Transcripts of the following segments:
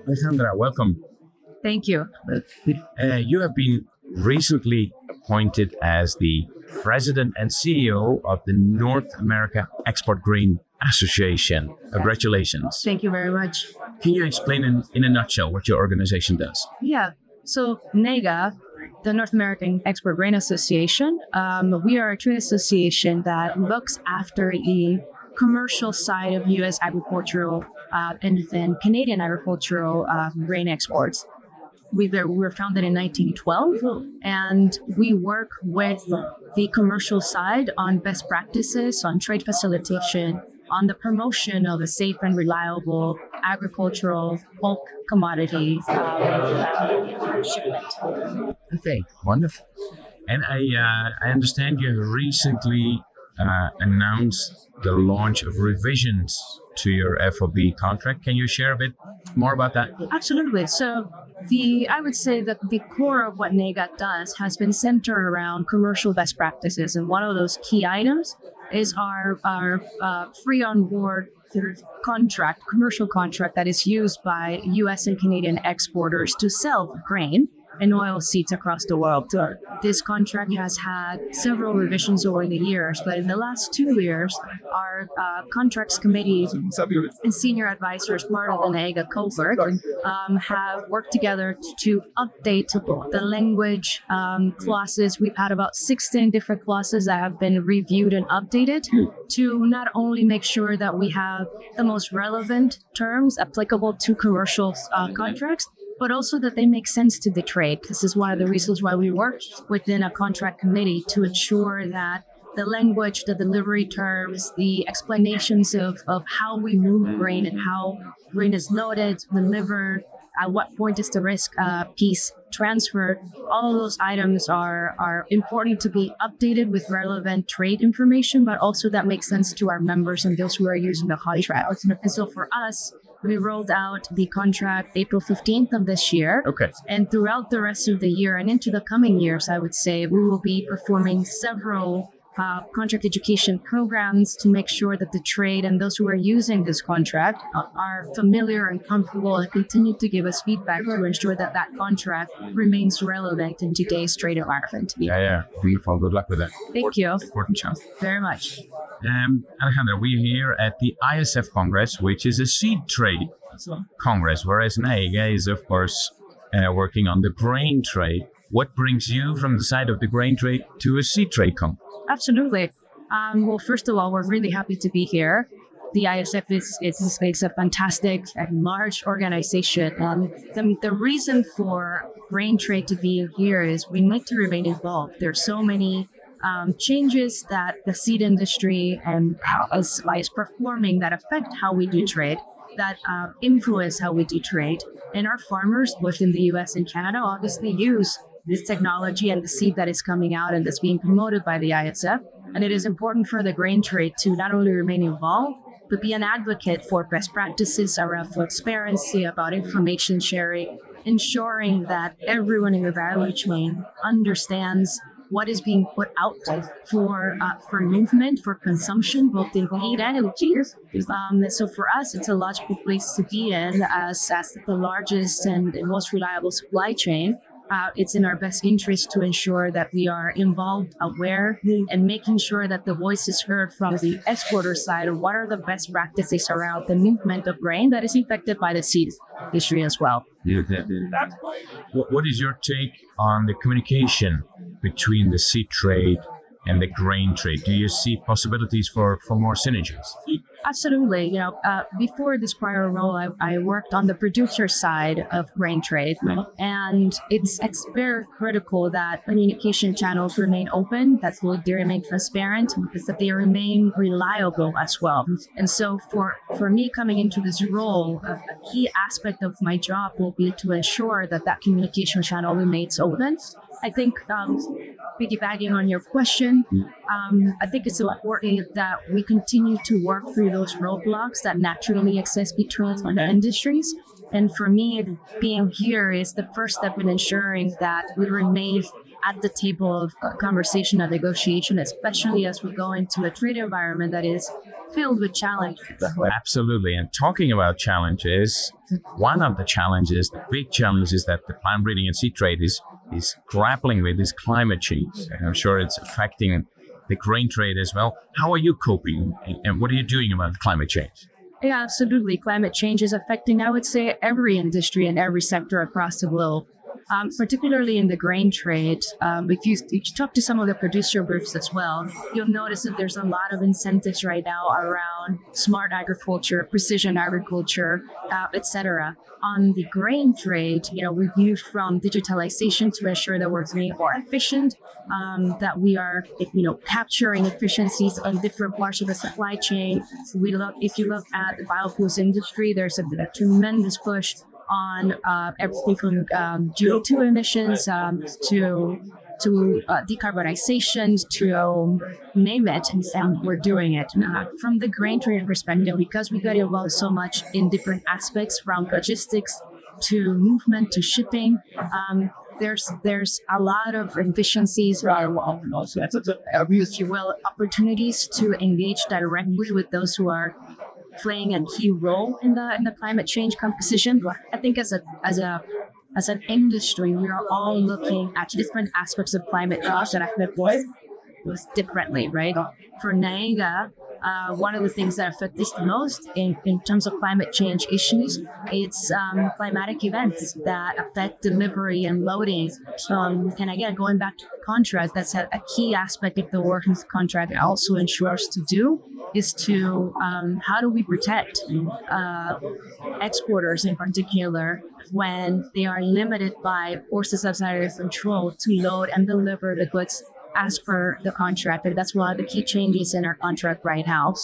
Alejandra, welcome. Thank you. You have been recently appointed as the president and CEO of the North America Export Grain Association. Congratulations. Thank you very much. Can you explain in a nutshell what your organization does? Yeah. So NAEGA, the North American Export Grain Association, we are a trade association that looks after the commercial side of U.S. agricultural and then Canadian agricultural grain exports. We were founded in 1912, and we work with the commercial side on best practices, on trade facilitation, on the promotion of a safe and reliable agricultural bulk commodity shipment. Okay, wonderful. And I understand you recently announced the launch of revisions to your FOB contract. Can you share a bit more about that? Absolutely. So I would say that the core of what NAEGA does has been centered around commercial best practices. And one of those key items is our free on board contract, commercial contract that is used by US and Canadian exporters to sell grain and oil seeds across the world. This contract has had several revisions over the years, but in the last 2 years, our contracts committee and senior advisors, part of the NAEGA cohort, have worked together to update the language clauses. We've had about 16 different clauses that have been reviewed and updated to not only make sure that we have the most relevant terms applicable to commercial contracts, but also that they make sense to the trade. This is one of the reasons why we work within a contract committee to ensure that the language, the delivery terms, the explanations of how we move grain and how grain is loaded, delivered, at what point is the risk piece transferred, all of those items are important to be updated with relevant trade information, but also that makes sense to our members and those who are using the contract. And so for us, we rolled out the contract April 15th of this year. Okay. And throughout the rest of the year and into the coming years, I would say, we will be performing several contract education programs to make sure that the trade and those who are using this contract are familiar and comfortable and continue to give us feedback to ensure that that contract remains relevant in today's trade environment. Yeah. Beautiful. Good luck with that. Thank you. Important chance. Very much. Alejandra, we're here at the ISF Congress, which is a seed trade Congress, whereas NAEGA is, of course, working on the grain trade. What brings you from the side of the grain trade to a seed trade Congress? Absolutely. Well, first of all, we're really happy to be here. The ISF is a fantastic and large organization. The reason for grain trade to be here is we need to remain involved. There's so many changes that the seed industry and is performing that affect how we do trade, that influence how we do trade. And our farmers, both in the US and Canada, obviously use this technology and the seed that is coming out and that's being promoted by the ISF. And it is important for the grain trade to not only remain involved, but be an advocate for best practices around transparency, about information sharing, ensuring that everyone in the value chain understands what is being put out for movement, for consumption, both in feed and in cheese. So for us, it's a logical place to be in as the largest and most reliable supply chain. It's in our best interest to ensure that we are involved, aware, and making sure that the voice is heard from the exporter side of what are the best practices around the movement of grain that is affected by the seed industry as well. What is your take on the communication between the seed trade and the grain trade? Do you see possibilities for more synergies? Absolutely. Before this prior role, I worked on the producer side of grain trade, and it's very critical that communication channels remain open, that they remain transparent, that they remain reliable as well. And so for me coming into this role, a key aspect of my job will be to ensure that communication channel remains open. I think piggybacking on your question, I think it's important that we continue to work through those roadblocks that naturally exist between industries. And for me, being here is the first step in ensuring that we remain at the table of conversation and negotiation, especially as we go into a trade environment that is filled with challenges. Absolutely. And talking about challenges, one of the challenges, the big challenges that the plant breeding and seed trade is grappling with is climate change. And I'm sure it's affecting the grain trade as well. How are you coping and what are you doing about climate change? Yeah, absolutely. Climate change is affecting, I would say, every industry and every sector across the globe. Particularly in the grain trade, if you talk to some of the producer groups as well, you'll notice that there's a lot of incentives right now around smart agriculture, precision agriculture, etc. On the grain trade, we've moved from digitalization to ensure that we're being more efficient, that we are, capturing efficiencies on different parts of the supply chain. If you look at the biofuels industry, there's a tremendous push on everything from CO2 emissions to decarbonization, to name it, and we're doing it. From the grain trade perspective, because we got involved so much in different aspects, from logistics to movement to shipping, there's a lot of efficiencies, if you will, opportunities to engage directly with those who are playing a key role in the climate change composition. I think as an industry, we are all looking at different aspects of climate change that have been differently, right? For NAEGA, one of the things that affect us the most in terms of climate change issues, it's climatic events that affect delivery and loading. And again, going back to the contract, that's a key aspect of the work the contract also ensures to do, is to how do we protect exporters in particular when they are limited by forces outside of their control to load and deliver the goods as per the contract. And that's one of the key changes in our contract right now.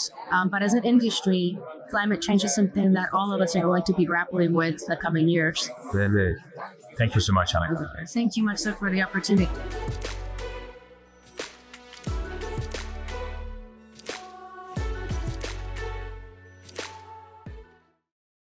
But as an industry, climate change is something that all of us are going to be grappling with the coming years. Thank you so much, Alejandra. Thank you much, sir, for the opportunity.